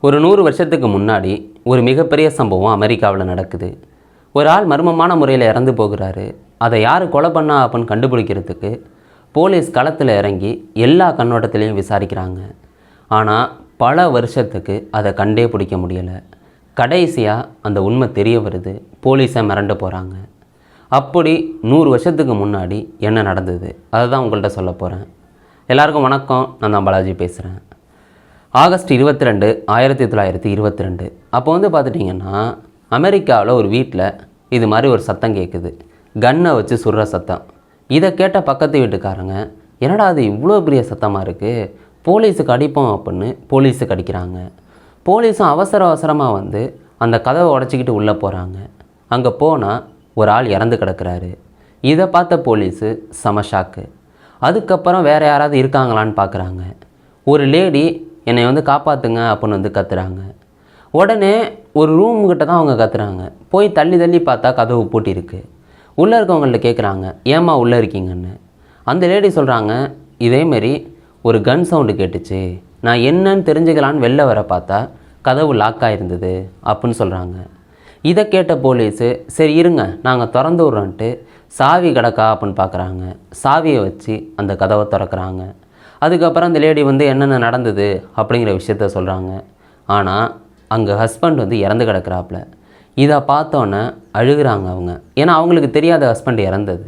ஒரு 100 வருஷத்துக்கு முன்னாடி ஒரு மிகப்பெரிய சம்பவம் அமெரிக்காவில் நடக்குது. ஒரு ஆள் மர்மமான முறையில் இறந்து போகிறாரு. அதை யார் கொலை பண்ணா அப்படின்னு கண்டுபிடிக்கிறதுக்கு போலீஸ் களத்தில் இறங்கி எல்லா கண்ணோட்டத்திலையும் விசாரிக்கிறாங்க. ஆனால் பல வருஷத்துக்கு அதை கண்டே பிடிக்க முடியலை. கடைசியாக அந்த உண்மை தெரிய வருது. போலீஸை மிரண்டு போகிறாங்க. அப்படி 100 வருஷத்துக்கு முன்னாடி என்ன நடந்தது அதை தான் உங்கள்கிட்ட சொல்ல போகிறேன். எல்லாருக்கும் வணக்கம். நான் தான் பாலாஜி பேசுகிறேன். ஆகஸ்ட் 22, 1922. அப்போ பார்த்துட்டிங்கன்னா அமெரிக்காவில் ஒரு வீட்டில் இது மாதிரி ஒரு சத்தம் கேட்குது. கன்னை வச்சு சுடுற சத்தம். இதை கேட்ட பக்கத்து வீட்டுக்காரங்க, என்னடா அது இவ்வளோ பெரிய சத்தமாக இருக்குது, போலீஸுக்கு அடிப்போம் அப்படின்னு போலீஸுக்கு அடிக்கிறாங்க. போலீஸும் அவசரமாக வந்து அந்த கதவை உடச்சிக்கிட்டு உள்ளே போகிறாங்க. அங்கே போனால் ஒரு ஆள் இறந்து கிடக்கிறாரு. இதை பார்த்த போலீஸு செம ஷாக்கு. அதுக்கப்புறம் வேறு யாராவது இருக்காங்களான்னு பார்க்குறாங்க. ஒரு லேடி என்னை காப்பாற்றுங்க அப்படின்னு கத்துறாங்க. உடனே ஒரு ரூம்கிட்ட தான் அவங்க கத்துறாங்க. போய் தள்ளி பார்த்தா கதவு பூட்டியிருக்கு. உள்ளே இருக்கவங்கள்ட்ட கேட்குறாங்க, ஏம்மா உள்ளே இருக்கீங்கன்னு. அந்த லேடி சொல்கிறாங்க, இதேமாரி ஒரு கன் சவுண்டு கேட்டுச்சு, நான் என்னன்னு தெரிஞ்சுக்கலான்னு வெளில வர பார்த்தா கதவு லாக் ஆகிருந்தது அப்படின்னு சொல்கிறாங்க. இதை கேட்ட போலீஸு, சரி இருங்க நாங்கள் திறந்து விட்றோன்ட்டு சாவி கிடக்கா அப்படின்னு பார்க்குறாங்க. சாவியை வச்சு அந்த கதவை திறக்கிறாங்க. அதுக்கப்புறம் அந்த லேடி என்னென்ன நடந்தது அப்படிங்கிற விஷயத்த சொல்கிறாங்க. ஆனால் அங்கே ஹஸ்பண்ட் இறந்து கிடக்கிறாப்புல. இதை பார்த்தோன்னே அழுகிறாங்க அவங்க. ஏன்னா அவங்களுக்கு தெரியாத ஹஸ்பண்ட் இறந்தது.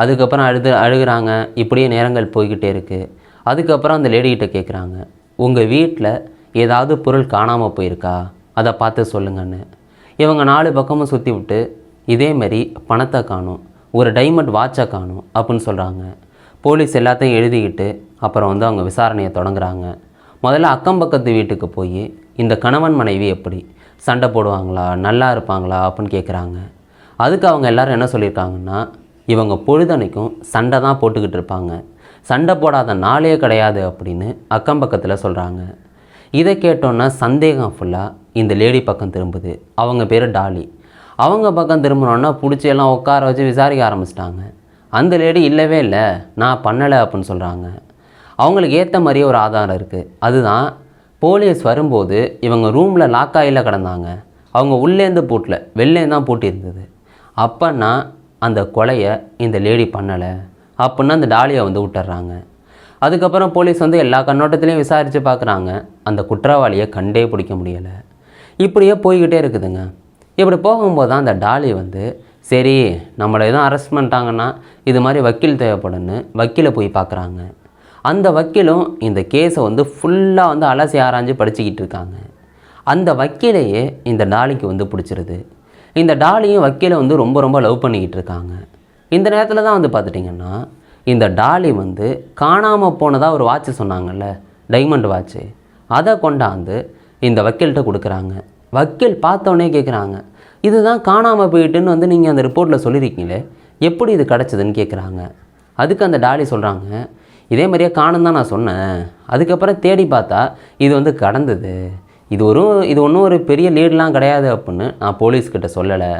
அதுக்கப்புறம் அழுகிறாங்க. இப்படியே நேரங்கள் போய்கிட்டே இருக்குது. அதுக்கப்புறம் அந்த லேடிகிட்ட கேட்குறாங்க, உங்கள் வீட்டில் ஏதாவது பொருள் காணாமல் போயிருக்கா, அதை பார்த்து சொல்லுங்கன்னு. இவங்க 4 பக்கமும் சுற்றி விட்டு இதேமாரி பணத்தை காணும், ஒரு டைமண்ட் வாட்சை காணும் அப்படின்னு சொல்கிறாங்க. போலீஸ் எல்லாத்தையும் எழுதிக்கிட்டு அப்புறம் அவங்க விசாரணையை தொடங்குறாங்க. முதல்ல அக்கம் பக்கத்து வீட்டுக்கு போய் இந்த கணவன் மனைவி எப்படி சண்டை போடுவாங்களா, நல்லா இருப்பாங்களா அப்படின்னு கேட்குறாங்க. அதுக்கு அவங்க எல்லோரும் என்ன சொல்லியிருக்காங்கன்னா, இவங்க பொழுதனைக்கும் சண்டை தான் போட்டுக்கிட்டு இருப்பாங்க, சண்டை போடாத நாளே கிடையாது அப்படின்னு அக்கம் பக்கத்தில் சொல்கிறாங்க. இதை கேட்டோன்னா சந்தேகம் ஃபுல்லாக இந்த லேடி பக்கம் திரும்புது. அவங்க பேர் டாலி. அவங்க பக்கம் திரும்பினோன்னா பிடிச்சி எல்லாம் உட்கார வச்சு விசாரிக்க ஆரம்பிச்சிட்டாங்க. அந்த லேடி இல்லவே இல்லை, நான் பண்ணலை அப்படின்னு சொல்கிறாங்க. அவங்களுக்கு ஏற்ற மாதிரியே ஒரு ஆதாரம் இருக்குது. அதுதான் போலீஸ் வரும்போது இவங்க ரூமில் லாக் ஆகில கிடந்தாங்க. அவங்க உள்ளேருந்து பூட்டல, வெளிலேருந்து தான் பூட்டியிருந்தது. அப்போன்னா அந்த கொலையை இந்த லேடி பண்ணலை அப்படின்னு அந்த டாலியை விட்டுறாங்க. அதுக்கப்புறம் போலீஸ் எல்லா கண்ணோட்டத்திலையும் விசாரித்து பார்க்குறாங்க. அந்த குற்றவாளியை கண்டே பிடிக்க முடியலை. இப்படியே போய்கிட்டே இருக்குதுங்க. இப்படி போகும்போது தான் அந்த டாலி சரி நம்மளை எதுவும் அரெஸ்ட் பண்ணிட்டாங்கன்னா இது மாதிரி வக்கீல் தேவைப்படுன்னு வக்கீலை போய் பார்க்குறாங்க. அந்த வக்கீலும் இந்த கேஸை ஃபுல்லாக அலசி ஆராய்ஞ்சு படிச்சுக்கிட்டு இருக்காங்க. அந்த வக்கீலையே இந்த டாலிக்கு பிடிச்சிருது. இந்த டாலியும் வக்கீலை ரொம்ப லவ் பண்ணிக்கிட்டு இருக்காங்க. இந்த நேரத்தில் தான் பார்த்துட்டிங்கன்னா இந்த டாலி காணாமல் போனதாக ஒரு வாட்ச் சொன்னாங்கல்ல, டைமண்ட் வாட்ச்சு, அதை கொண்டாந்து இந்த வக்கீல்கிட்ட கொடுக்குறாங்க. வக்கீல் பார்த்தோன்னே கேட்குறாங்க, இதுதான் காணாமல் போயிட்டுன்னு நீங்கள் அந்த ரிப்போர்ட்டில் சொல்லியிருக்கீங்களே, எப்படி இது கிடச்சிதுன்னு கேட்குறாங்க. அதுக்கு அந்த டாலி சொல்கிறாங்க, இதே மாதிரியே காணும் தான் நான் சொன்னேன், அதுக்கப்புறம் தேடி பார்த்தா இது கடந்தது, இது ஒன்றும் ஒரு பெரிய லீடெலாம் கிடையாது அப்படின்னு நான் போலீஸ்கிட்ட சொல்லலை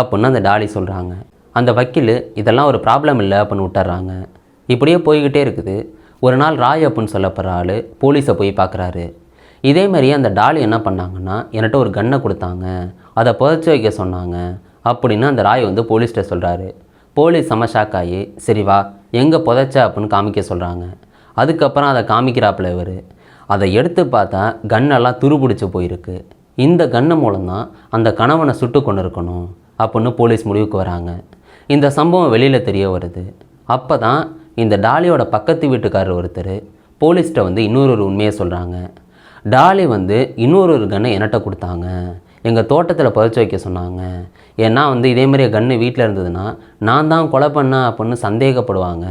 அப்படின்னு அந்த டாலி சொல்கிறாங்க. அந்த வக்கீல் இதெல்லாம் ஒரு ப்ராப்ளம் இல்லை அப்படின்னு விட்டுறாங்க. இப்படியே போய்கிட்டே இருக்குது. ஒரு நாள் ராய் அப்படின்னு சொல்லப்படுற ஆள் போலீஸை போய் பார்க்குறாரு. இதே மாதிரியே அந்த டாலி என்ன பண்ணாங்கன்னா, என்கிட்ட ஒரு கன்னை கொடுத்தாங்க, அதை புதைச்சி வைக்க சொன்னாங்க அப்படின்னு அந்த ராய் போலீஸ்கிட்ட சொல்கிறாரு. போலீஸ் செம ஷாக் ஆகி, சரி வா எங்கே புதைச்ச அப்படின்னு காமிக்க சொல்கிறாங்க. அதுக்கப்புறம் அதை காமிக்கிறாப்புல இவர். அதை எடுத்து பார்த்தா கன்னெல்லாம் துருபிடிச்சி போயிருக்கு. இந்த கன்னு மூலம்தான் அந்த கணவனை சுட்டு கொண்டு இருக்கணும் அப்படின்னு போலீஸ் முடிவுக்கு வராங்க. இந்த சம்பவம் வெளியில் தெரிய வருது. அப்போ தான் இந்த டாலியோட பக்கத்து வீட்டுக்காரர் ஒருத்தர் போலீஸ்கிட்ட இன்னொரு உண்மையை சொல்கிறாங்க. டாலி இன்னொரு கன்னை என்கிட்ட கொடுத்தாங்க, எங்கள் தோட்டத்தில் புதைச்சி வைக்க சொன்னாங்க. ஏன்னா இதே மாதிரியே கன்று வீட்டில் இருந்ததுன்னா நான் தான் கொலை பண்ணேன் அப்படின்னு சந்தேகப்படுவாங்க,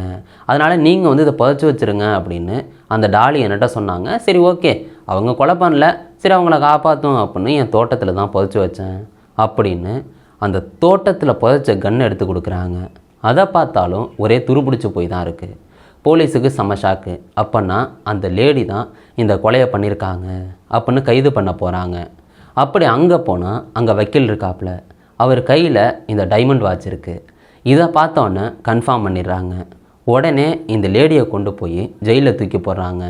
அதனால் நீங்கள் இதை புதைச்சி வச்சுருங்க அப்படின்னு அந்த டாலி என்கிட்ட சொன்னாங்க. சரி ஓகே, அவங்க கொலை பண்ணல, சரி அவங்கள காப்பாற்றும் அப்படின்னு என் தோட்டத்தில் தான் புதைச்சி வச்சேன் அப்படின்னு அந்த தோட்டத்தில் புதைச்ச கன்று எடுத்து கொடுக்குறாங்க. அதை பார்த்தாலும் ஒரே துருபிடிச்சி போய் தான் இருக்குது. போலீஸுக்கு செம்ம ஷாக்கு. அப்போன்னா அந்த லேடி தான் இந்த கொலையை பண்ணியிருக்காங்க அப்படின்னு கைது பண்ண போகிறாங்க. அப்படி அங்கே போனால் அங்கே வக்கீல் இருக்காப்புல. அவர் கையில் இந்த டைமண்ட் வாட்ச் இருக்குது. இதை பார்த்தோன்னே கன்ஃபார்ம் பண்ணிடுறாங்க. உடனே இந்த லேடியை கொண்டு போய் ஜெயிலில் தூக்கி போடுறாங்க.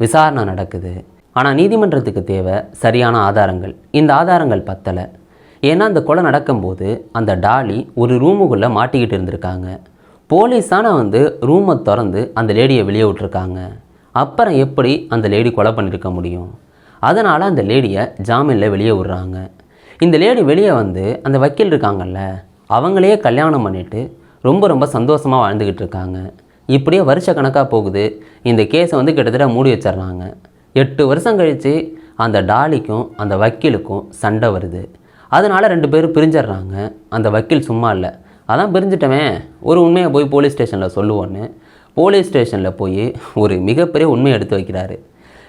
விசாரணை நடக்குது. ஆனால் நீதிமன்றத்துக்கு தேவை சரியான ஆதாரங்கள். இந்த ஆதாரங்கள் பத்தலை. ஏன்னா அந்த கொலை நடக்கும்போது அந்த டாலி ஒரு ரூமுக்குள்ளே மாட்டிக்கிட்டு இருந்திருக்காங்க. போலீஸ் தானே ரூமை திறந்து அந்த லேடியை வெளியே விட்டுருக்காங்க. அப்புறம் எப்படி அந்த லேடி கொலை பண்ணியிருக்க முடியும்? அதனால் அந்த லேடியை ஜாமீனில் வெளியே விடுறாங்க. இந்த லேடி வெளியே அந்த வக்கீல் இருக்காங்கல்ல, அவங்களையே கல்யாணம் பண்ணிவிட்டு ரொம்ப சந்தோஷமாக வாழ்ந்துக்கிட்டு இருக்காங்க. இப்படியே வருஷ கணக்காக போகுது. இந்த கேஸை கிட்டத்தட்ட மூடி வச்சிட்றாங்க. 8 வருஷம் கழித்து அந்த டாலிக்கும் அந்த வக்கீலுக்கும் சண்டை வருது. அதனால் 2 பேரும் பிரிஞ்சிடுறாங்க. அந்த வக்கீல் சும்மா இல்லை, அதான் பிரிஞ்சிட்டவன் ஒரு உண்மையை போய் போலீஸ் ஸ்டேஷனில் சொல்லுவோன்னு போலீஸ் ஸ்டேஷனில் போய் ஒரு மிகப்பெரிய உண்மையை எடுத்து வைக்கிறாரு.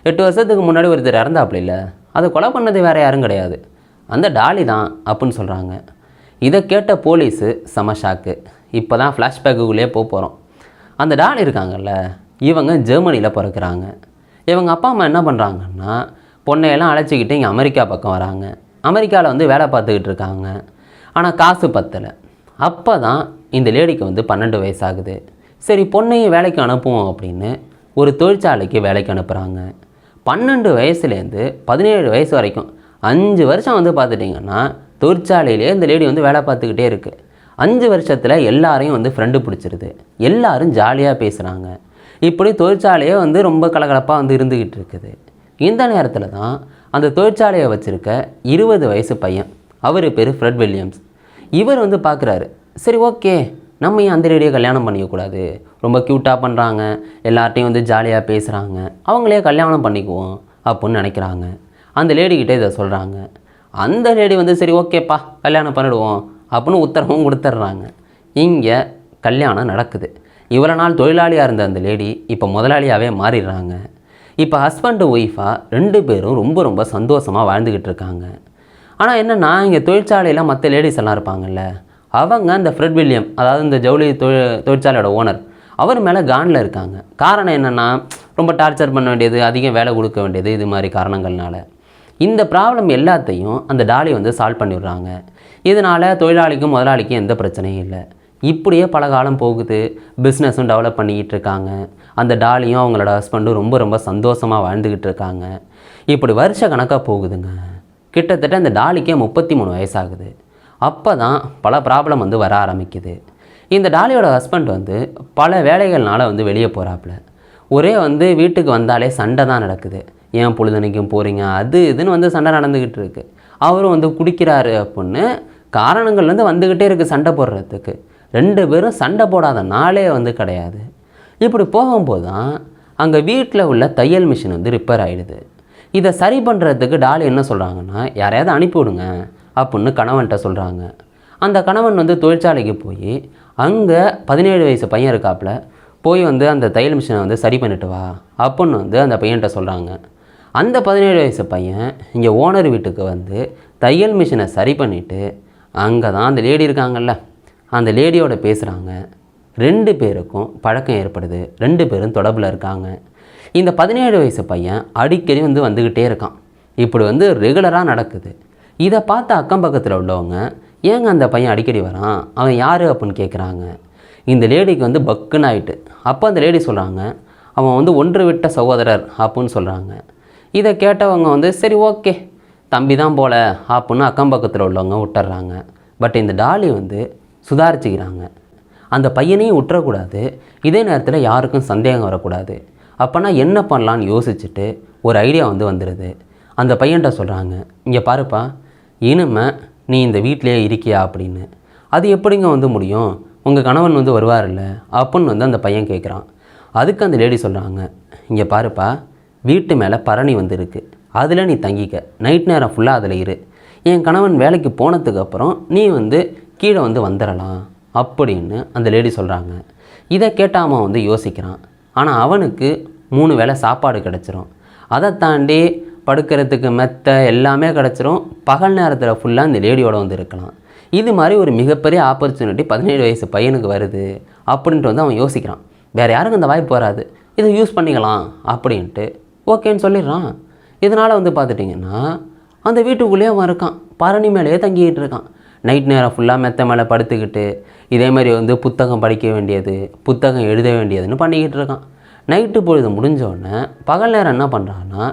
8 வருஷத்துக்கு முன்னாடி ஒருத்தர் இறந்தாப்புல இல்லை, அதை கொலை பண்ணது வேறு யாரும் கிடையாது, அந்த டாலி தான் அப்படின்னு சொல்கிறாங்க. இதை கேட்ட போலீஸு செம ஷாக்கு. இப்போ தான் ஃப்ளாஷ்பேக்குள்ளே போகிறோம். அந்த டாலி இருக்காங்கல்ல, இவங்க ஜெர்மனியில் பிறக்கிறாங்க. இவங்க அப்பா அம்மா என்ன பண்ணுறாங்கன்னா, பொண்ணையெல்லாம் அழைச்சிக்கிட்டு இங்கே அமெரிக்கா பக்கம் வராங்க. அமெரிக்காவில் வேலை பார்த்துக்கிட்டு இருக்காங்க. ஆனால் காசு பத்தலை. அப்போ தான் இந்த லேடிக்கு 12 வயசாகுது. சரி, பொண்ணையும் வேலைக்கு அனுப்புவோம் அப்படின்னு ஒரு தொழிற்சாலைக்கு வேலைக்கு அனுப்புகிறாங்க. 12 வயசுலேருந்து 17 வயசு வரைக்கும் 5 வருஷம் பார்த்துட்டிங்கன்னா தொழிற்சாலையிலே இந்த லேடி வேலை பார்த்துக்கிட்டே இருக்குது. 5 வருஷத்தில் எல்லாரையும் ஃப்ரெண்டு பிடிச்சிருது. எல்லாரும் ஜாலியாக பேசுகிறாங்க. இப்படி தொழிற்சாலையே ரொம்ப கலகலப்பாக இருந்துக்கிட்டு இருக்குது. இந்த நேரத்தில் தான் அந்த தொழிற்சாலையை வச்சுருக்க 20 வயசு பையன், அவர் பேர் ஃப்ரெட் வில்லியம்ஸ், இவர் பார்க்குறாரு. சரி, ஓகே, நம்ம ஏன் அந்த லேடியை கல்யாணம் பண்ணிக்கக்கூடாது, ரொம்ப க்யூட்டாக பண்ணுறாங்க, எல்லார்ட்டையும் ஜாலியாக பேசுகிறாங்க, அவங்களே கல்யாணம் பண்ணிக்குவோம் அப்படின்னு நினைக்கிறாங்க. அந்த லேடிக்கிட்டே இதை சொல்கிறாங்க. அந்த லேடி சரி ஓகேப்பா கல்யாணம் பண்ணிடுவோம் அப்படின்னு உத்தரவும் கொடுத்துட்றாங்க. இங்கே கல்யாணம் நடக்குது. இவ்வளோ நாள் தொழிலாளியாக இருந்த அந்த லேடி இப்போ முதலாளியாகவே மாறிடுறாங்க. இப்போ ஹஸ்பண்டு ஒய்ஃபாக 2 பேரும் ரொம்ப சந்தோஷமாக வாழ்ந்துக்கிட்டு இருக்காங்க. ஆனால் என்னென்னா, இங்கே தொழிற்சாலையில் மற்ற லேடிஸ் எல்லாம் இருப்பாங்கல்ல, அவங்க அந்த ஃப்ரெட் வில்லியம், அதாவது இந்த ஜவுளி தொழிற்சாலையோட ஓனர், அவர் மேலே கானில் இருக்காங்க. காரணம் என்னென்னா, ரொம்ப டார்ச்சர் பண்ண வேண்டியது, அதிகம் வேலை கொடுக்க வேண்டியது, இது மாதிரி காரணங்கள்னால இந்த ப்ராப்ளம் எல்லாத்தையும் அந்த டாலி சால்வ் பண்ணிடுறாங்க. இதனால் தொழிலாளிக்கும் முதலாளிக்கும் எந்த பிரச்சனையும் இல்லை. இப்படியே பல காலம் போகுது. பிஸ்னஸும் டெவலப் பண்ணிக்கிட்டு இருக்காங்க. அந்த டாலியும் அவங்களோட ஹஸ்பண்டும் ரொம்ப சந்தோஷமாக வாழ்ந்துக்கிட்டு இருக்காங்க. இப்படி வருஷ கணக்காக போகுதுங்க. கிட்டத்தட்ட அந்த டாலிக்கே 33 வயசாகுது. அப்போ தான் பல ப்ராப்ளம் வர ஆரம்பிக்குது. இந்த டாலியோட ஹஸ்பண்ட் பல வேலைகள்னால வெளியே போகிறாப்புல. ஒரே வீட்டுக்கு வந்தாலே சண்டை தான் நடக்குது. ஏன் பொழுதுனைக்கும் போகிறீங்க, அது இதுன்னு சண்டை நடந்துக்கிட்டு இருக்குது. அவரும் குடிக்கிறாரு அப்படின்னு காரணங்கள் வந்துக்கிட்டே இருக்குது சண்டை போடுறதுக்கு. 2 பேரும் சண்டை போடாத நாளே கிடையாது. இப்படி போகும்போது தான் அங்கே வீட்டில் உள்ள தையல் மிஷின் ரிப்பேர் ஆகிடுது. இதை சரி பண்ணுறதுக்கு டாலி என்ன சொல்கிறாங்கன்னா, யாரையாவது அனுப்பிவிடுங்க அப்படின்னு கணவன்கிட்ட சொல்கிறாங்க. அந்த கணவன் தொழிற்சாலைக்கு போய் அங்கே 17 வயசு பையன் இருக்காப்புல, போய் அந்த தையல் மிஷினை சரி பண்ணிட்டு வா அப்படின்னு அந்த பையன்கிட்ட சொல்கிறாங்க. அந்த 17 வயசு பையன் இங்கே ஓனர் வீட்டுக்கு தையல் மிஷினை சரி பண்ணிவிட்டு அங்கே தான் அந்த லேடி இருக்காங்கல்ல, அந்த லேடியோட பேசுகிறாங்க. 2 பேருக்கும் பழக்கம் ஏற்படுது. 2 பேரும் தொடர்பில் இருக்காங்க. இந்த 17 வயசு பையன் அடிக்கடி வந்துக்கிட்டே இருக்கான். இப்படி ரெகுலராக நடக்குது. இதை பார்த்து அக்கம் பக்கத்தில் உள்ளவங்க, ஏங்க அந்த பையன் அடிக்கடி வரான், அவன் யார் அப்படின்னு கேட்குறாங்க. இந்த லேடிக்கு பக்குன்னு ஆகிட்டு. அப்போ அந்த லேடி சொல்கிறாங்க, அவன் ஒன்று விட்ட சகோதரர் அப்படின்னு சொல்கிறாங்க. இதை கேட்டவங்க சரி ஓகே தம்பி தான் போல அப்படின்னு அக்கம் பக்கத்தில் உள்ளவங்க விட்டுறாங்க. பட் இந்த டாலி சுதாரிச்சுக்கிறாங்க. அந்த பையனையும் விட்டுறக்கூடாது, இதே நேரத்தில் யாருக்கும் சந்தேகம் வரக்கூடாது. அப்போனா என்ன பண்ணலான்னு யோசிச்சுட்டு ஒரு ஐடியா வந்துடுது. அந்த பையன்கிட்ட சொல்கிறாங்க, இங்கே பாருப்பா, இனிமே நீ இந்த வீட்டிலே இருக்கியா அப்படின்னு. அது எப்படிங்க முடியும், உங்கள் கணவன் வருவார்ல அப்படின்னு அந்த பையன் கேட்குறான். அதுக்கு அந்த லேடி சொல்கிறாங்க, இங்கே பாருப்பா, வீட்டு மேலே பரணி இருக்குது, அதில் நீ தங்கிக்க, நைட் நேரம் ஃபுல்லாக அதில் இரு. என் கணவன் வேலைக்கு போனதுக்கப்புறம் நீ கீழே வந்துடலாம் அப்படின்னு அந்த லேடி சொல்கிறாங்க. இதை கேட்டால் அவன் யோசிக்கிறான். ஆனால் அவனுக்கு 3 வேளை சாப்பாடு கிடச்சிரும். அதை தாண்டி படுக்கிறதுக்கு மெத்த எல்லாமே கிடச்சிரும். பகல் நேரத்தில் ஃபுல்லாக இந்த லேடியோட இருக்கலாம். இது மாதிரி ஒரு மிகப்பெரிய ஆப்பர்ச்சுனிட்டி 17 வயசு பையனுக்கு வருது அப்படின்ட்டு அவன் யோசிக்கிறான். வேறு யாருக்கும் இந்த வாய்ப்பு வராது, இதை யூஸ் பண்ணிக்கலாம் அப்படின்ட்டு ஓகேன்னு சொல்லிடுறான். இதனால் பார்த்துட்டிங்கன்னா அந்த வீட்டுக்குள்ளேயே அவன் இருக்கான், பரணி மேலேயே தங்கிக்கிட்டு இருக்கான். நைட் நேரம் ஃபுல்லாக மெத்த மேலே படுத்துக்கிட்டு இதேமாதிரி புத்தகம் படிக்க வேண்டியது, புத்தகம் எழுத வேண்டியதுன்னு பண்ணிக்கிட்டு இருக்கான். நைட்டு பொழுது முடிஞ்சோடனே பகல் நேரம் என்ன பண்ணுறான்னா,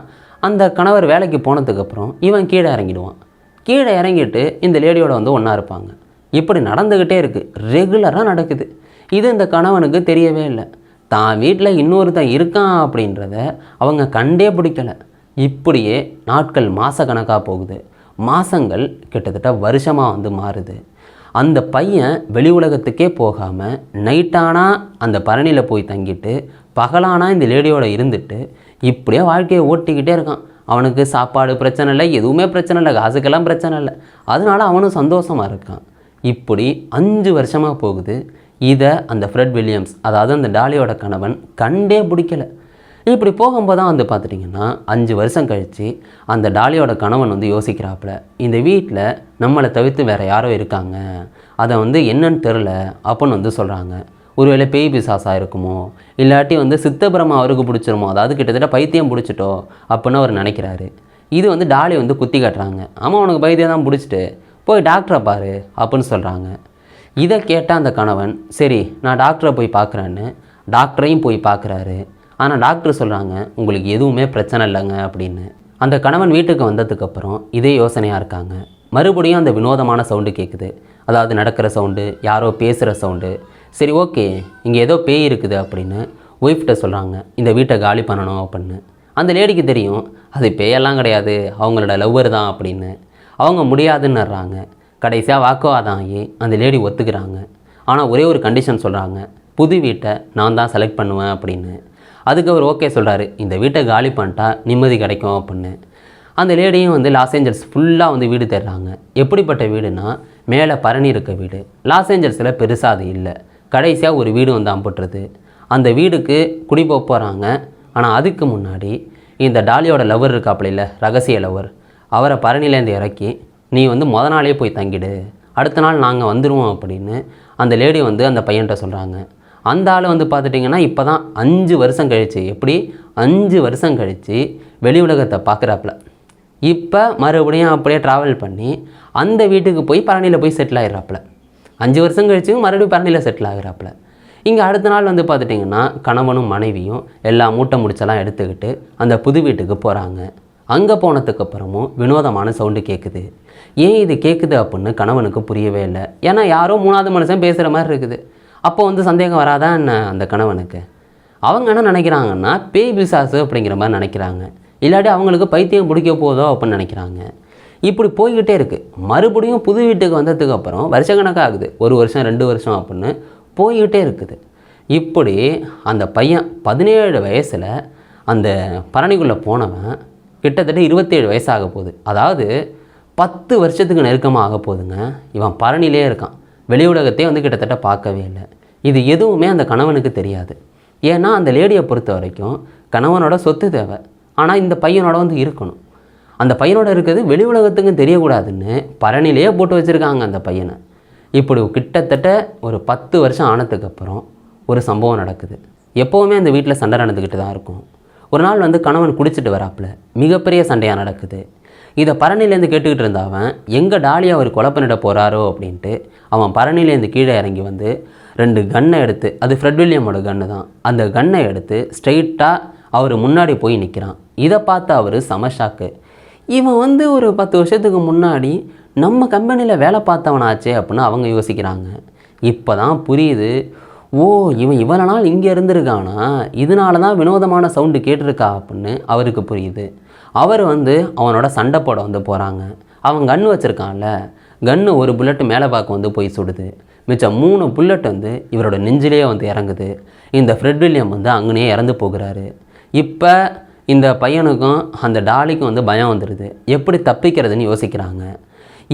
அந்த கணவர் வேலைக்கு போனதுக்கப்புறம் இவன் கீழே இறங்கிடுவான். கீழே இறங்கிட்டு இந்த லேடியோட வந்து ஒன்றா இருப்பாங்க. இப்படி நடந்துக்கிட்டே இருக்குது, ரெகுலராக நடக்குது. இது இந்த கணவனுக்கு தெரியவே இல்லை. தான் வீட்டில் இன்னொருத்தன் இருக்கான் அப்படின்றத அவங்க கண்டே பிடிக்கலை. இப்படியே நாட்கள் மாதக்கணக்காக போகுது. மாதங்கள் கிட்டத்தட்ட வருஷமாக வந்து மாறுது. அந்த பையன் வெளி உலகத்துக்கே போகாமல் நைட்டானா அந்த பரணியில் போய் தங்கிட்டு பகலானா இந்த லேடியோட இருந்துட்டு இப்படியே வாழ்க்கையை ஓட்டிக்கிட்டே இருக்கான். அவனுக்கு சாப்பாடு பிரச்சனை இல்லை, எதுவுமே பிரச்சனை இல்லை, காசுக்கெல்லாம் பிரச்சனை இல்லை. அதனால அவனும் சந்தோஷமாக இருக்கான். இப்படி 5 வருஷமாக போகுது. இதை அந்த ஃப்ரெட் வில்லியம்ஸ், அதாவது அந்த டாலியோட கணவன் கண்டே பிடிக்கலை. இப்படி போகும்போது தான் வந்து பார்த்துட்டிங்கன்னா 5 வருஷம் கழித்து அந்த டாலியோட கணவன் வந்து யோசிக்கிறாப்புல, இந்த வீட்டில் நம்மளை தவிர்த்து வேறு யாரோ இருக்காங்க, அதை வந்து என்னன்னு தெரில அப்படின்னு வந்து சொல்கிறாங்க. ஒருவேளை பேய் பிசாசாக இருக்குமோ, இல்லாட்டி வந்து சித்தபிரமா அவருக்கு பிடிச்சிருமோ, அதாவது கிட்டத்தட்ட பைத்தியம் பிடிச்சிட்டோ அப்படின்னு அவர் நினைக்கிறாரு. இது வந்து டாலி வந்து குத்தி காட்டுறாங்க. ஆமாம், உனக்கு பைத்தியம் தான் பிடிச்சிட்டு போய் டாக்டரை பாரு அப்படின்னு சொல்கிறாங்க. இதை கேட்டால் அந்த கணவன் சரி நான் டாக்டரை போய் பார்க்குறேன்னு டாக்டரையும் போய் பார்க்குறாரு. ஆனால் டாக்டர் சொல்கிறாங்க உங்களுக்கு எதுவுமே பிரச்சனை இல்லைங்க அப்படின்னு. அந்த கணவன் வீட்டுக்கு வந்ததுக்கப்புறம் இதே யோசனையாக இருக்காங்க. மறுபடியும் அந்த வினோதமான சவுண்டு கேட்குது, அதாவது நடக்கிற சவுண்டு, யாரோ பேசுகிற சவுண்டு. சரி ஓகே, இங்கே ஏதோ பேய் இருக்குது அப்படின்னு ஒய்ஃப்கிட்ட சொல்கிறாங்க, இந்த வீட்டை காலி பண்ணணும் அப்படின்னு. அந்த லேடிக்கு தெரியும் அது பேயெல்லாம் கிடையாது, அவங்களோட லவ்வர் தான் அப்படின்னு. அவங்க முடியாதுன்னுறாங்க. கடைசியாக வாக்குவாதம் ஆகி அந்த லேடி ஒத்துக்கிறாங்க. ஆனால் ஒரே ஒரு கண்டிஷன் சொல்கிறாங்க, புது வீட்டை நான் தான் செலக்ட் பண்ணுவேன் அப்படின்னு. அதுக்கு அவர் ஓகே சொல்கிறாரு, இந்த வீட்டை காலி பண்ணிட்டா நிம்மதி கிடைக்கும் அப்படின்னு. அந்த லேடியும் வந்து லாஸ் ஏஞ்சல்ஸ் ஃபுல்லாக வந்து வீடு தேடுறாங்க. எப்படிப்பட்ட வீடுனா மேலே பரணி இருக்க வீடு. லாஸ் ஏஞ்சல்ஸில் பெருசாக அது இல்லை. கடைசியாக ஒரு வீடு வந்து அம்புட்டுறது. அந்த வீடுக்கு குடி போகிறாங்க. ஆனால் அதுக்கு முன்னாடி இந்த டாலியோட லவர் இருக்காப்புல இல்லை, ரகசிய லவர், அவரை பரணிலேருந்து இறக்கி நீ வந்து நாளே போய் தங்கிடு, அடுத்த நாள் நாங்கள் வந்துடுவோம் அப்படின்னு அந்த லேடி வந்து அந்த பையன்கிட்ட சொல்கிறாங்க. அந்த ஆள் வந்து பார்த்துட்டிங்கன்னா இப்போ தான் 5 வருஷம் கழித்து, எப்படி 5 வருஷம் கழித்து வெளி உலகத்தை பார்க்குறாப்புல. இப்போ மறுபடியும் அப்படியே ட்ராவல் பண்ணி அந்த வீட்டுக்கு போய் பரணியில் போய் செட்டில் ஆகிடுறாப்புல. 5 வருஷம் கழிச்சு மறுபடியும் பரணியில் செட்டில் ஆகிறாப்புல. இங்கே அடுத்த நாள் வந்து பார்த்துட்டிங்கன்னா கணவனும் மனைவியும் எல்லா மூட்டை முடிச்செல்லாம் எடுத்துக்கிட்டு அந்த புது வீட்டுக்கு போகிறாங்க. அங்கே போனதுக்கப்புறமும் வினோதமான சவுண்டு கேட்குது. ஏன் இது கேட்குது அப்படின்னு கணவனுக்கு புரியவே இல்லை. ஏன்னா யாரோ 3வது மனுஷன் பேசுகிற மாதிரி இருக்குது. அப்போ வந்து சந்தேகம் வராதான் என்ன அந்த கணவனுக்கு? அவங்க என்ன நினைக்கிறாங்கன்னா பேய் பிசாசு அப்படிங்கிற மாதிரி நினைக்கிறாங்க, இல்லாட்டி அவங்களுக்கு பைத்தியம் பிடிக்க போதோ அப்படின்னு நினைக்கிறாங்க. இப்படி போய்கிட்டே இருக்குது. மறுபடியும் புது வீட்டுக்கு வந்ததுக்கப்புறம் வருஷக்கணக்காக ஆகுது, 1 வருஷம் 2 வருஷம் அப்படின்னு போய்கிட்டே இருக்குது. இப்படி அந்த பையன் 17 வயசில் அந்த பரணிக்குள்ளே போனவன் கிட்டத்தட்ட 27 வயசாக போகுது. அதாவது 10 வருஷத்துக்கு நெருக்கமாக ஆக போகுதுங்க. இவன் பரணிலே இருக்கான். வெளி உலகத்தையே வந்து கிட்டத்தட்ட பார்க்கவே இல்லை. இது எதுவுமே அந்த கணவனுக்கு தெரியாது. ஏன்னா அந்த லேடியை பொறுத்த வரைக்கும் கணவனோட சொத்து தேவை, ஆனால் இந்த பையனோட வந்து இருக்கணும். அந்த பையனோட இருக்கிறது வெளி உலகத்துக்கும் தெரியக்கூடாதுன்னு பரணிலேயே போட்டு வச்சுருக்காங்க அந்த பையனை. இப்படி கிட்டத்தட்ட ஒரு 10 வருஷம் ஆனதுக்கப்புறம் ஒரு சம்பவம் நடக்குது. எப்போவுமே அந்த வீட்டில் சண்டை நடந்துக்கிட்டு தான் இருக்கும். ஒரு நாள் வந்து கணவன் குடிச்சிட்டு வராப்புல மிகப்பெரிய சண்டையாக நடக்குது. இதை பரணிலேருந்து கேட்டுக்கிட்டு இருந்தவன் எங்கே டாலியை அவர் கொலை பண்ணிட போகிறாரோ அப்படின்ட்டு அவன் பரணிலேருந்து கீழே இறங்கி வந்து 2 கன்னை எடுத்து, அது ஃப்ரெட் வில்லியமோட கன்று தான், அந்த கன்னை எடுத்து ஸ்ட்ரெயிட்டாக அவர் முன்னாடி போய் நிற்கிறான். இதை பார்த்து அவர் சமஷாக்கு. இவன் வந்து ஒரு 10 வருஷத்துக்கு முன்னாடி நம்ம கம்பெனியில் வேலை பார்த்தவனாச்சே அப்படின்னு அவங்க யோசிக்கிறாங்க. இப்போ தான் புரியுது, ஓ இவன் இவ்வளோ நாள் இங்கே இருந்திருக்கானா, இதனால தான் வினோதமான சவுண்டு கேட்டிருக்கா அப்படின்னு அவருக்கு புரியுது. அவர் வந்து அவனோட சண்டை போட வந்து போகிறாங்க. அவன் கன்று வச்சுருக்கான்ல, கன்று ஒரு புல்லட்டு மேலே பார்க்க வந்து போய் சுடுது. மிச்சம் 3 புல்லட் வந்து இவரோட நெஞ்சிலே வந்து இறங்குது. இந்த ஃப்ரெட் வில்லியம் வந்து அங்கனே இறந்து போகிறாரு. இப்போ இந்த பையனுக்கும் அந்த டாலிக்கும் வந்து பயம் வந்துடுது. எப்படி தப்பிக்கிறதுன்னு யோசிக்கிறாங்க.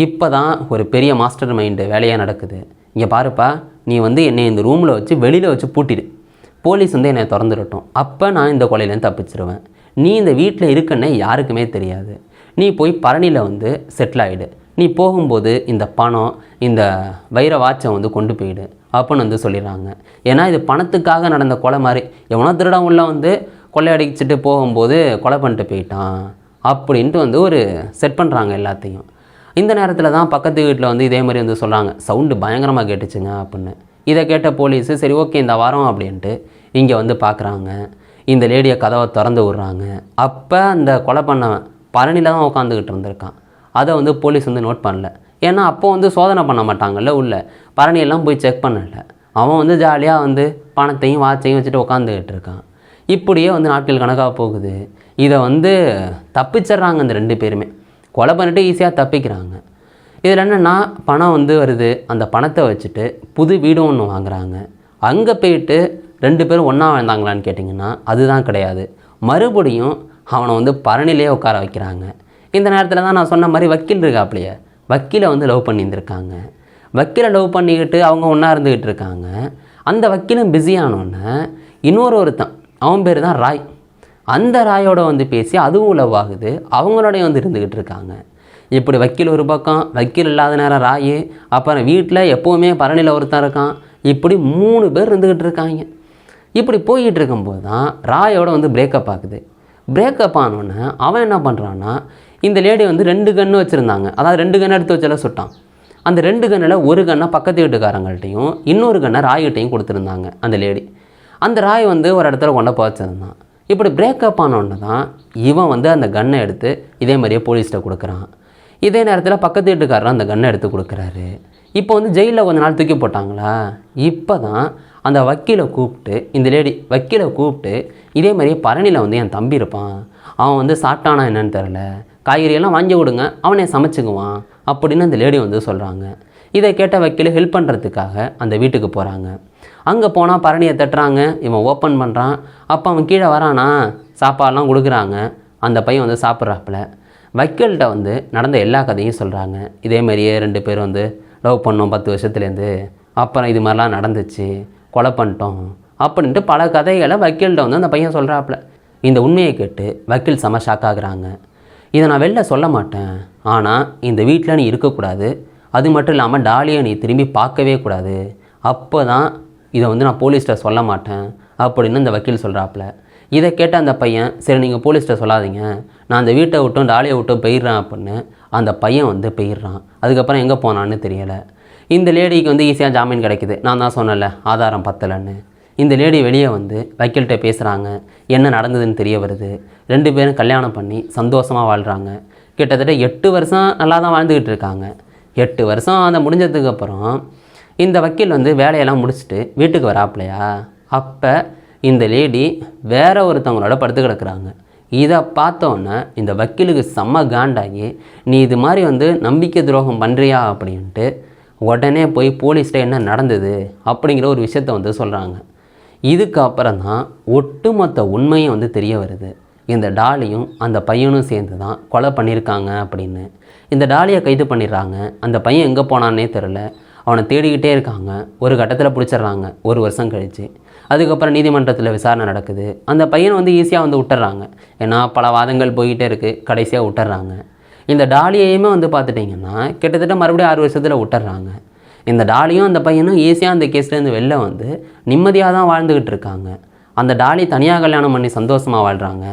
இப்போ தான் ஒரு பெரிய மாஸ்டர் மைண்டு வேலையாக நடக்குது. இங்கே பாருப்பா, நீ வந்து என்னை இந்த ரூமில் வச்சு வெளியில் வச்சு பூட்டிடு, போலீஸ் வந்து என்னை திறந்துடட்டும், அப்போ நான் இந்த கொலையிலேருந்து தப்பிச்சிருவேன். நீ இந்த வீட்டில் இருக்கன்னே யாருக்குமே தெரியாது. நீ போய் பரணியில் வந்து செட்டில் ஆகிடு. நீ போகும்போது இந்த பணம், இந்த வைர வாட்சை வந்து கொண்டு போயிடு அப்படின்னு வந்து சொல்லிடுறாங்க. ஏன்னா இது பணத்துக்காக நடந்த கொலை மாதிரி. எவனோ திருடம் உள்ள வந்து கொள்ளையடிச்சிட்டு போகும்போது கொலை பண்ணிட்டு போயிட்டான் அப்படின்ட்டு வந்து ஒரு செட் பண்ணுறாங்க எல்லாத்தையும். இந்த நேரத்தில் தான் பக்கத்து வீட்டில் வந்து இதே மாதிரி வந்து சொல்கிறாங்க, சவுண்டு பயங்கரமாக கேட்டுச்சுங்க அப்படின்னு. இதை கேட்ட போலீஸு சரி ஓகே இந்த வாரம் அப்படின்ட்டு இங்கே வந்து பார்க்குறாங்க. இந்த லேடியை கதவை திறந்து விட்றாங்க. அப்போ அந்த கொலை பண்ணவன் பரணியில் தான் உட்காந்துக்கிட்டு இருந்திருக்கான். அதை வந்து போலீஸ் வந்து நோட் பண்ணல. ஏன்னா அப்போ வந்து சோதனை பண்ண மாட்டாங்கல்ல, உள்ள பரணியெல்லாம் போய் செக் பண்ணலை. அவன் வந்து ஜாலியாக வந்து பணத்தையும் வாட்சையும் வச்சுட்டு உட்காந்துக்கிட்டு இருக்கான். இப்படியே வந்து நாட்கள் கணக்காக போகுது. இதை வந்து தப்பிச்சிட்றாங்க அந்த 2 பேருமே. கொலை பண்ணிட்டு ஈஸியாக தப்பிக்கிறாங்க. இதில் என்னென்னா பணம் வந்து வருது. அந்த பணத்தை வச்சுட்டு புது வீடும் ஒன்று வாங்குகிறாங்க. அங்கே போயிட்டு 2 பேரும் ஒன்றா வாழ்ந்தாங்களான்னு கேட்டிங்கன்னா அதுதான் கிடையாது. மறுபடியும் அவனை வந்து பரணிலே உட்கார வைக்கிறாங்க. இந்த நேரத்தில் தான் நான் சொன்ன மாதிரி வக்கீல் இருக்காப்லையே, வக்கீலை வந்து லவ் பண்ணியிருந்திருக்காங்க. வக்கீலை லவ் பண்ணிக்கிட்டு அவங்க ஒன்றா இருந்துக்கிட்டு இருக்காங்க. அந்த வக்கீலும் பிஸியானோடனே ஒருத்தன், அவன் பேர் தான் ராய். அந்த ராயோட வந்து பேசி அதுவும் லவ் ஆகுது. அவங்களோடையும் வந்து இருந்துக்கிட்டு இருக்காங்க. இப்படி வக்கீல் ஒரு பக்கம், வக்கீல் இல்லாத நேரம் ராய், அப்புறம் வீட்டில் எப்போவுமே பரணியில் ஒருத்தன் இருக்கான். இப்படி 3 பேர் இருந்துக்கிட்டு இருக்காங்க. இப்படி போய்கிட்டு இருக்கும்போது தான் ராயோட வந்து பிரேக்கப் ஆகுது. பிரேக்கப் ஆனோடனே அவன் என்ன பண்ணுறான்னா, இந்த லேடி வந்து 2 கன்று வச்சுருந்தாங்க. அதாவது 2 கன்று எடுத்து வச்செல்லாம் சுட்டான். அந்த 2 கன்னில் ஒரு கன்னை பக்கத்து வீட்டுக்காரங்கள்ட்டையும் இன்னொரு கன்னை ராய்கிட்டையும் கொடுத்துருந்தாங்க அந்த லேடி. அந்த ராய் வந்து ஒரு இடத்துல கொண்ட போச்சிருந்தான். இப்படி பிரேக்கப் ஆனோடனே தான் இவன் வந்து அந்த கன்னை எடுத்து இதே மாதிரியே போலீஸ்கிட்ட கொடுக்குறான். இதே நேரத்தில் பக்கத்து வீட்டுக்காரர் அந்த கன்னை எடுத்து கொடுக்குறாரு. இப்போ வந்து ஜெயிலில் கொஞ்ச நாள் தூக்கி போட்டாங்களா, இப்போ தான் அந்த வக்கீலை கூப்பிட்டு, இந்த லேடி வக்கீலை கூப்பிட்டு இதே மாதிரியே பரணியில் வந்து என் தம்பி இருப்பான், அவன் வந்து சாப்பிட்டானா என்னன்னு தெரில, காய்கறியெல்லாம் வாங்கி கொடுங்க, அவனே சமைச்சுக்குவான் அப்படின்னு அந்த லேடி வந்து சொல்கிறாங்க. இதை கேட்ட வக்கீல் ஹெல்ப் பண்ணுறதுக்காக அந்த வீட்டுக்கு போகிறாங்க. அங்கே போனால் பரணியை தட்டுறாங்க. இவன் ஓப்பன் பண்ணுறான். அப்போ அவன் கீழே வரானா, சாப்பாடெலாம் கொடுக்குறாங்க. அந்த பையன் வந்து சாப்பிட்றாப்புல. வக்கீல்கிட்ட வந்து நடந்த எல்லா கதையும் சொல்கிறாங்க. இதே மாதிரியே 2 பேர் வந்து லவ் பண்ணோம் 10 வருஷத்துலேருந்து, அப்புறம் இது மாதிரிலாம் நடந்துச்சு, கொலை பண்ணிட்டோம் அப்படின்ட்டு பல கதைகளை வக்கீல்கிட்ட வந்து அந்த பையன் சொல்கிறாப்புல. இந்த உண்மையை கேட்டு வக்கீல் செம ஷாக் ஆகுறாங்க. இதை நான் வெளில சொல்ல மாட்டேன், ஆனால் இந்த வீட்டில் நீ இருக்கக்கூடாது, அது மட்டும் இல்லாமல் டாலியை நீ திரும்பி பார்க்கவே கூடாது, அப்போ தான் இதை வந்து நான் போலீஸ்கிட்ட சொல்ல மாட்டேன் அப்படின்னு அந்த வக்கீல் சொல்கிறாப்புல. இதை கேட்ட அந்த பையன், சரி நீங்கள் போலீஸ்கிட்ட சொல்லாதீங்க, நான் அந்த வீட்டை விட்டும் டாலியை விட்டும் போயிடுறேன் அப்படின்னு அந்த பையன் வந்து போயிடுறான். அதுக்கப்புறம் எங்கே போனான்னு தெரியலை. இந்த லேடிக்கு வந்து ஈஸியாக ஜாமீன் கிடைக்குது. நான் தான் சொன்னல ஆதாரம் பத்தலைன்னு. இந்த லேடி வெளியே வந்து வக்கீல்கிட்ட பேசுகிறாங்க. என்ன நடந்ததுன்னு தெரிய வருது. 2 பேரும் கல்யாணம் பண்ணி சந்தோஷமாக வாழ்கிறாங்க. கிட்டத்தட்ட 8 வருஷம் நல்லா தான் வாழ்ந்துக்கிட்டு இருக்காங்க. 8 வருஷம் அந்த முடிஞ்சதுக்கப்புறம் இந்த வக்கீல் வந்து வேலையெல்லாம் முடிச்சுட்டு வீட்டுக்கு வராப்பிலையா, அப்போ இந்த லேடி வேற ஒருத்தவங்களோட படுத்து கிடக்குறாங்க. இதை பார்த்தோன்னே இந்த வக்கீலுக்கு செம்ம காண்டாகி, நீ இது மாதிரி வந்து நம்பிக்கை துரோகம் பண்ணுறியா அப்படின்ட்டு உடனே போய் போலீஸ்கிட்ட என்ன நடந்தது அப்படிங்கிற ஒரு விஷயத்த வந்து சொல்கிறாங்க. இதுக்கப்புறம் தான் ஒட்டுமொத்த உண்மையும் வந்து தெரிய வருது. இந்த டாலியும் அந்த பையனும் சேர்ந்து தான் கொலை பண்ணியிருக்காங்க அப்படின்னு. இந்த டாலியை கைது பண்ணிடுறாங்க. அந்த பையன் எங்கே போனான்னே தெரில. அவனை தேடிக்கிட்டே இருக்காங்க. ஒரு கட்டத்தில் பிடிச்சிட்றாங்க 1 வருஷம் கழித்து. அதுக்கப்புறம் நீதிமன்றத்தில் விசாரணை நடக்குது. அந்த பையனை வந்து ஈஸியாக வந்து விட்டுறாங்க. ஏன்னா பல வாதங்கள் போய்கிட்டே இருக்குது. கடைசியாக விட்டுறாங்க. இந்த டாலியையுமே வந்து பார்த்துட்டிங்கன்னா கிட்டத்தட்ட மறுபடியும் 6 வருஷத்தில் விட்டுறாங்க. இந்த டாலியும் அந்த பையனும் ஈஸியாக அந்த கேஸ்லேருந்து வெளில வந்து நிம்மதியாக தான் வாழ்ந்துக்கிட்டு இருக்காங்க. அந்த டாலி தனியாக கல்யாணம் பண்ணி சந்தோஷமாக வாழ்கிறாங்க.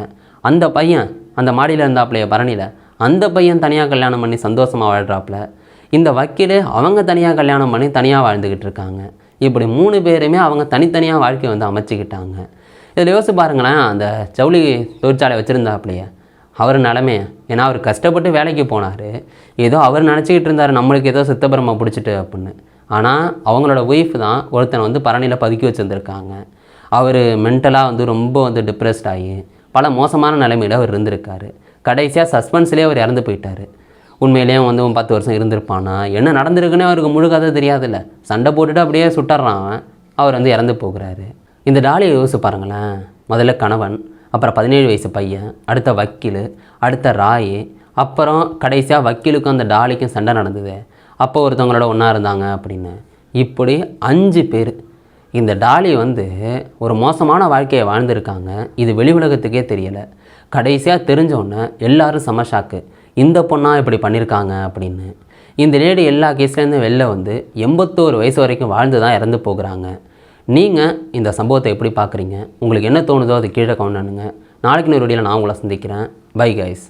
அந்த பையன் அந்த மாடியில் இருந்தாப்புலையே பரணியில், அந்த பையன் தனியாக கல்யாணம் பண்ணி சந்தோஷமாக வாழ்கிறாப்புல. இந்த வக்கீல் அவங்க தனியாக கல்யாணம் பண்ணி தனியாக வாழ்ந்துக்கிட்டு இருக்காங்க. இப்படி 3 பேருமே அவங்க தனித்தனியாக வாழ்க்கையை வந்து அமைச்சிக்கிட்டாங்க. இதில் யோசிச்சு பாருங்களேன், அந்த ஜவுளி தொழிற்சாலை வச்சுருந்தாப்புலையே அவர் நிலமைய. ஏன்னா அவர் கஷ்டப்பட்டு வேலைக்கு போனார். ஏதோ அவர் நினச்சிக்கிட்டு இருந்தார் நம்மளுக்கு ஏதோ சித்தபரமாக பிடிச்சிட்டு அப்படின்னு. ஆனால் அவங்களோட ஒய்ஃப் தான் ஒருத்தனை வந்து பரணியில் பதுக்கி வச்சுருந்துருக்காங்க. அவர் மென்டலாக வந்து ரொம்ப வந்து டிப்ரெஸ்ட் ஆகி பல மோசமான நிலைமையில் அவர் இருந்திருக்காரு. கடைசியாக சஸ்பென்ஸ்லேயே அவர் இறந்து போயிட்டார். உண்மையிலேயே வந்து 10 வருஷம் இருந்திருப்பானா, என்ன நடந்திருக்குன்னே அவருக்கு முழு கதை தெரியாதுல்ல. சண்டை போட்டுட்டு அப்படியே சுட்டுறான். அவர் வந்து இறந்து போகிறாரு. இந்த டாலியை யோசிச்சு பாருங்களேன். முதல்ல கணவன், அப்புறம் 17 வயசு பையன், அடுத்த வக்கீல், அடுத்த ராய், அப்புறம் கடைசியாக வக்கீலுக்கும் அந்த டாலிக்கும் சண்டை நடந்தது. அப்போ ஒருத்தவங்களோட ஒன்றா இருந்தாங்க அப்படின்னு. இப்படி 5 பேர். இந்த டாலி வந்து ஒரு மோசமான வாழ்க்கையை வாழ்ந்திருக்காங்க. இது வெளி உலகத்துக்கே தெரியலை. கடைசியாக தெரிஞ்சோன்னே எல்லோரும் செம ஷாக்கு. இந்த பொண்ணாக இப்படி பண்ணியிருக்காங்க அப்படின்னு. இந்த லேடி எல்லா கேஸ்லேருந்து வெளில வந்து 81 வயசு வரைக்கும் வாழ்ந்து தான் இறந்து போகிறாங்க. நீங்கள் இந்த சம்பவத்தை எப்படி பார்க்குறீங்க? உங்களுக்கு என்ன தோணுதோ அது கீழே கமெண்ட் பண்ணுங்க. நாளைக்கு ஒரு வீடியோவில் நான் உங்களை சந்திக்கிறேன். Bye guys.